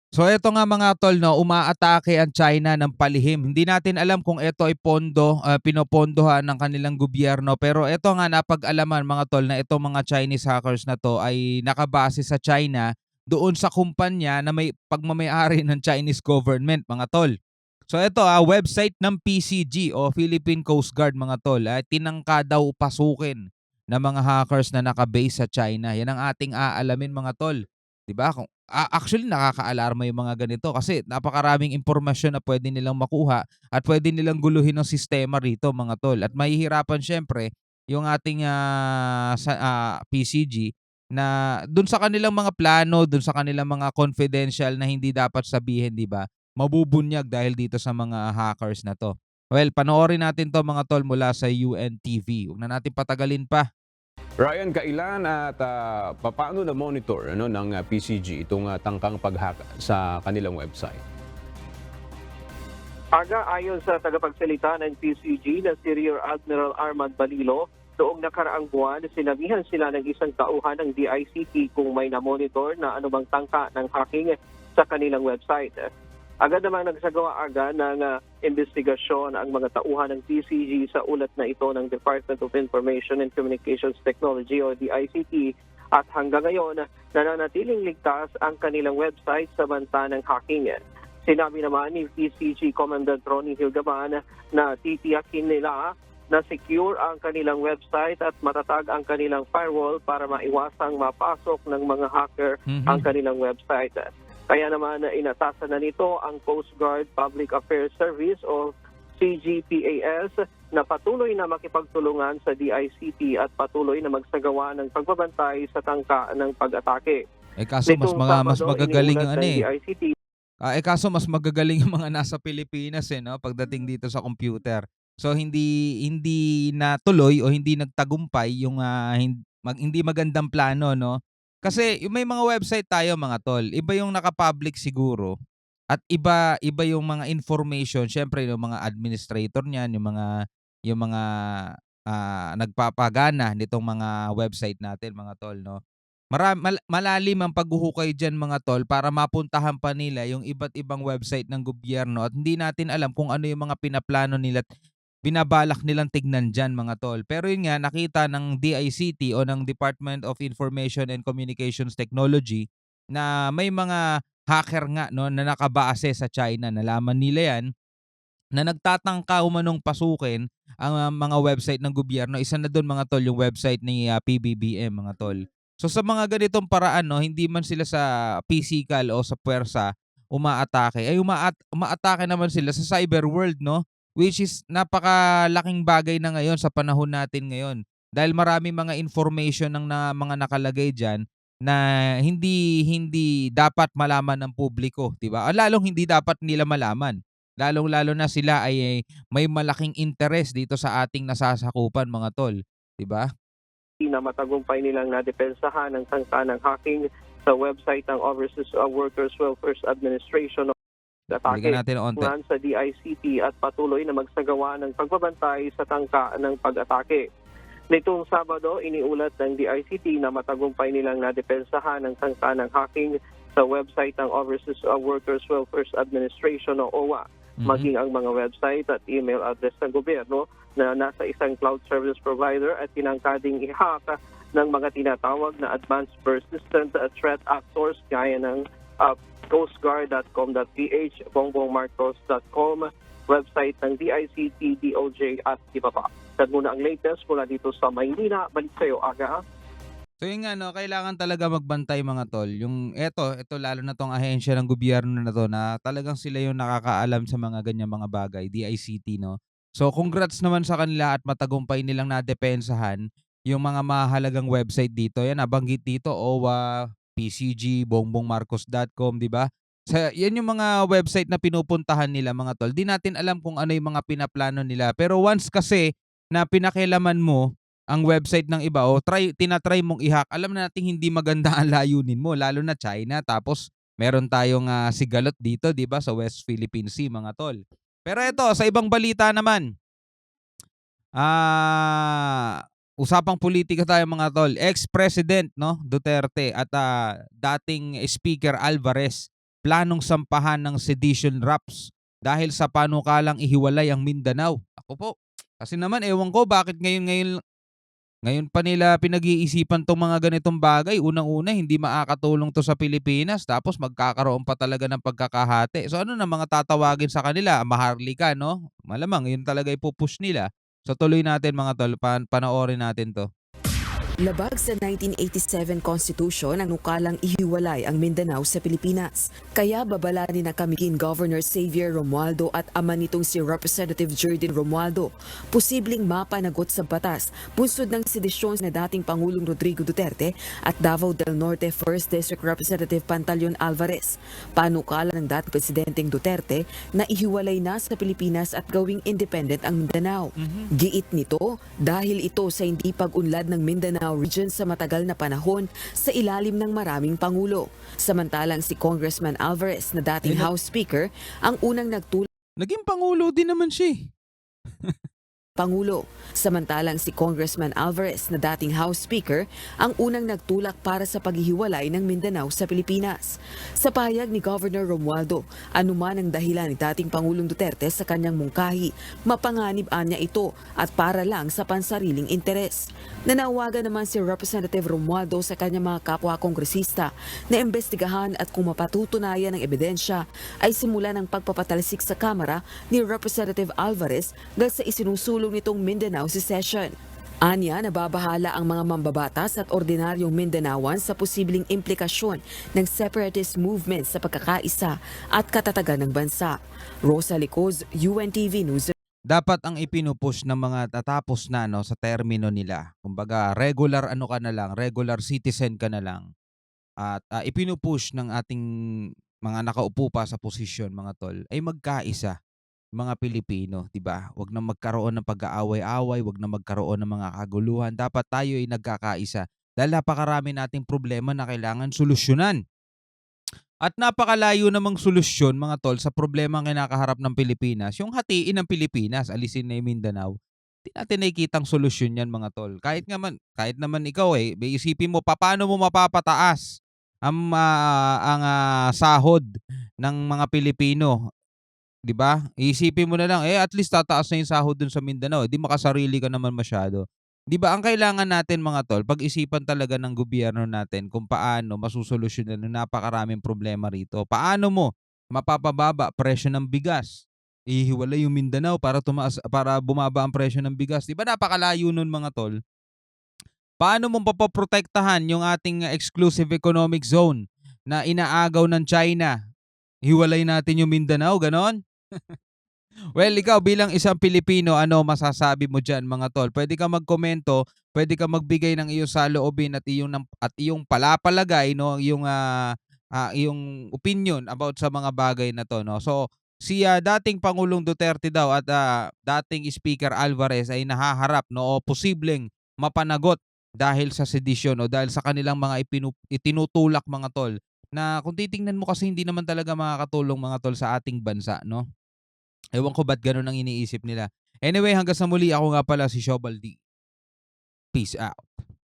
So eto nga mga tol 'no, umaatake ang China ng palihim. Hindi natin alam kung eto ay pinopondohan ng kanilang gobyerno, pero eto nga napag-alaman mga tol na itong mga Chinese hackers na 'to ay nakabase sa China doon sa kumpanya na may pagmamay-ari ng Chinese government mga tol. So eto, website ng PCG o Philippine Coast Guard mga tol ay tinangka daw pasukin ng mga hackers na naka-base sa China. Yan ang ating aalamin mga tol, 'di ba? Actually nakakaalarma yung mga ganito kasi napakaraming impormasyon na pwede nilang makuha at pwede nilang guluhin ang sistema rito mga tol at mahihirapan siyempre yung ating, PCG na dun sa kanilang mga plano, dun sa kanilang mga confidential na hindi dapat sabihin, 'di ba, mabubunyag dahil dito sa mga hackers na 'to. Well, panoorin natin 'to mga tol mula sa UNTV. Huwag na natin patagalin pa. Ryan, kailan at papaano na-monitor ng PCG itong tangkang pag-hack sa kanilang website? Aga ayon sa tagapagsalita ng PCG na si Rear Admiral Armand Balilo, noong nakaraang buwan, sinabihan sila ng isang tauhan ng DICT kung may na-monitor na anumang tangka ng hacking sa kanilang website. Agad namang nagsagawa ng investigasyon ang mga tauhan ng PCG sa ulat na ito ng Department of Information and Communications Technology o DICT at hanggang ngayon nananatiling ligtas ang kanilang website sa banta ng hacking. Sinabi naman ni PCG Commandant Ronnie Hilgaman na titiyakin nila na secure ang kanilang website at matatag ang kanilang firewall para maiwasang mapasok ng mga hacker ang Mhm. kanilang website. Kaya naman inatasan na nito ang Coast Guard Public Affairs Service o CGPAS na patuloy na makipagtulungan sa DICT at patuloy na magsagawa ng pagbabantay sa tangka ng pag-atake. Kaso Nitong mas Sabado, magagaling iniulat yung ano, ng eh. DICT. Kaso mas magagaling yung mga nasa Pilipinas, eh, 'no, pagdating dito sa computer. So hindi hindi natuloy o hindi nagtagumpay yung, hindi magandang plano 'no. Kasi yung may mga website tayo mga tol, iba yung naka-public siguro at iba iba yung mga information siyempre yung mga administrator niyan, yung mga, nagpapagana nitong mga website natin mga tol 'no. Malalim ang paghuhukay diyan mga tol para mapuntahan pa nila yung iba't ibang website ng gobyerno at hindi natin alam kung ano yung mga pinaplano nila't binabalak nilang tignan diyan mga tol. Pero yun nga nakita ng DICT o ng Department of Information and Communications Technology na may mga hacker nga 'no na nakabase sa China. Nalaman nila 'yan na nagtatangka umanong pasukin ang, mga website ng gobyerno. Isa na dun mga tol yung website ni, PBBM mga tol. So sa mga ganitong paraan 'no, hindi man sila sa pisikal o sa puwersa umaatake, ay umaatake naman sila sa cyber world 'no, which is napakalaking bagay na ngayon sa panahon natin ngayon. Dahil maraming mga information ang mga nakalagay diyan na hindi hindi dapat malaman ng publiko, 'di ba? Lalong hindi dapat nila malaman. Lalong-lalo na sila ay may malaking interes dito sa ating nasasakupan mga tol, 'di ba? Na matagumpay nilang nadepensahan ang tangka ng hacking sa website ng Overseas Workers Welfare Administration o Balikan atake natin ng onti. sa DICT at patuloy na magsagawa ng pagbabantay sa tangka ng pag-atake. Nitong Sabado, iniulat ng DICT na matagumpay nilang nadepensahan ang tangka ng hacking sa website ng Overseas Workers Welfare Administration o OWA, Mhm. maging ang mga website at email address ng gobyerno na nasa isang cloud service provider at tinangkading i-hack ng mga tinatawag na advanced persistent threat actors gaya ng coastguard.com.ph, bongbongmarcos.com, website ng DICT, DOJ at iba pa. Yan muna ang latest mula dito sa Maynila. Balik sa'yo, Aga. So yun nga 'no, kailangan talaga magbantay mga tol. Yung eto lalo na 'tong ahensya ng gobyerno na 'to na talagang sila yung nakakaalam sa mga ganyang mga bagay, DICT 'no. So congrats naman sa kanila at matagumpay nilang nadepensahan yung mga mahahalagang website dito. Yan nabanggit dito OWA, PCG, bongbongmarcos.com, 'di ba? Yan yung mga website na pinupuntahan nila mga tol. 'Di natin alam kung ano yung mga pinaplano nila. Pero once kasi na pinakialaman mo ang website ng iba o tina-try mong i-hack, alam na nating hindi maganda ang layunin mo lalo na China. Tapos meron tayong, sigalot dito 'di ba sa West Philippine Sea mga tol. Pero eto sa ibang balita naman, usapang pulitika tayo mga tol. Ex-President 'no, Duterte at, dating Speaker Alvarez planong sampahan ng sedition raps dahil sa panukalang ihiwalay ang Mindanao. Ako po, kasi naman ewan ko bakit ngayon pa nila pinag-iisipan 'tong mga ganitong bagay. Unang-una hindi makakatulong 'to sa Pilipinas tapos magkakaroon pa talaga ng pagkakahati. So ano na mga tatawagin sa kanila, maharlika 'no? Malamang yun talaga ipu-push nila. So tuloy natin mga tol, panoorin natin 'to. Labag sa 1987 Constitution ang nukalang ihiwalay ang Mindanao sa Pilipinas. Kaya babalanin ng Camiguin Governor Xavier Romualdo at ama nitong si Representative Jerdin Romualdo, posibleng mapanagot sa batas bunsod ng sedisyon na dating Pangulong Rodrigo Duterte at Davao del Norte 1st District Representative Pantaleon Alvarez. Panukala ng dating Presidenteng Duterte na ihiwalay na sa Pilipinas at gawing independent ang Mindanao. Giit nito dahil ito sa hindi pag-unlad ng Mindanao region sa matagal na panahon sa ilalim ng maraming pangulo. Samantalang si Congressman Alvarez na dating House Speaker ang unang nagtulak Naging pangulo din naman siya. Pangulo. Samantalang si Congressman Alvarez na dating House Speaker ang unang nagtulak para sa paghihiwalay ng Mindanao sa Pilipinas. Sa pahayag ni Governor Romualdo, anuman ang dahilan ni dating Pangulong Duterte sa kanyang mungkahi, mapanganib niya ito at para lang sa pansariling interes. Nanawagan naman si Representative Romualdo sa kanyang mga kapwa kongresista na imbestigahan at kung mapatutunayan ng ebidensya ay simula ng pagpapatalsik sa Kamara ni Representative Alvarez dahil sa isinusulong nitong Mindanao Secession. Anya, nababahala ang mga mambabatas at ordinaryong Mindanaoan sa posibleng implikasyon ng separatist movement sa pagkakaisa at katatagan ng bansa. Rosa Licoz, UNTV News. Dapat ang ipinupush ng mga tatapos na sa termino nila. Kumbaga regular ka na lang, regular citizen ka na lang. At ipinupush ng ating mga nakaupo pa sa posisyon mga tol ay magkaisa mga Pilipino, 'di ba? Huwag na magkaroon ng pag-aaway-away, huwag na magkaroon ng mga kaguluhan. Dapat tayo ay nagkakaisa dahil napakarami nating problema na kailangan solusyonan. At napakalayo namang solusyon mga tol sa problema ang kinakaharap ng Pilipinas, yung hatiin ng Pilipinas, alisin na yung Mindanao. Hindi natin nakikitang solusyon yan mga tol. Kahit naman ikaw may isipin mo paano mo mapapataas ang sahod ng mga Pilipino. 'Di ba? Iisipin mo na lang, at least tataas na yung sahod dun sa Mindanao, 'di makasarili ka naman masyado. 'Di ba ang kailangan natin mga tol, pag-isipan talaga ng gobyerno natin kung paano masusolusyunan yung napakaraming problema rito. Paano mo mapapababa presyo ng bigas? Ihiwalay yung Mindanao para bumaba ang presyo ng bigas. 'Di ba napakalayo nun mga tol? Paano mo papoprotektahan yung ating exclusive economic zone na inaagaw ng China? Hiwalay natin yung Mindanao, ganon? Well, ikaw bilang isang Pilipino, ano masasabi mo diyan mga tol? Pwede ka magkomento, pwede ka magbigay ng iyong saloobin at iyong palapalagay iyong opinion about sa mga bagay na 'to, no. So, si dating Pangulong Duterte daw at dating Speaker Alvarez ay nahaharap o posibleng mapanagot dahil sa sedisyon o dahil sa kanilang mga itinutulak mga tol na kung titingnan mo kasi hindi naman talaga makakatulong mga tol sa ating bansa, no? Ewan ko ba't gano'n ang iniisip nila. Anyway, hanggang sa muli, ako nga pala si Shobal D. Peace out.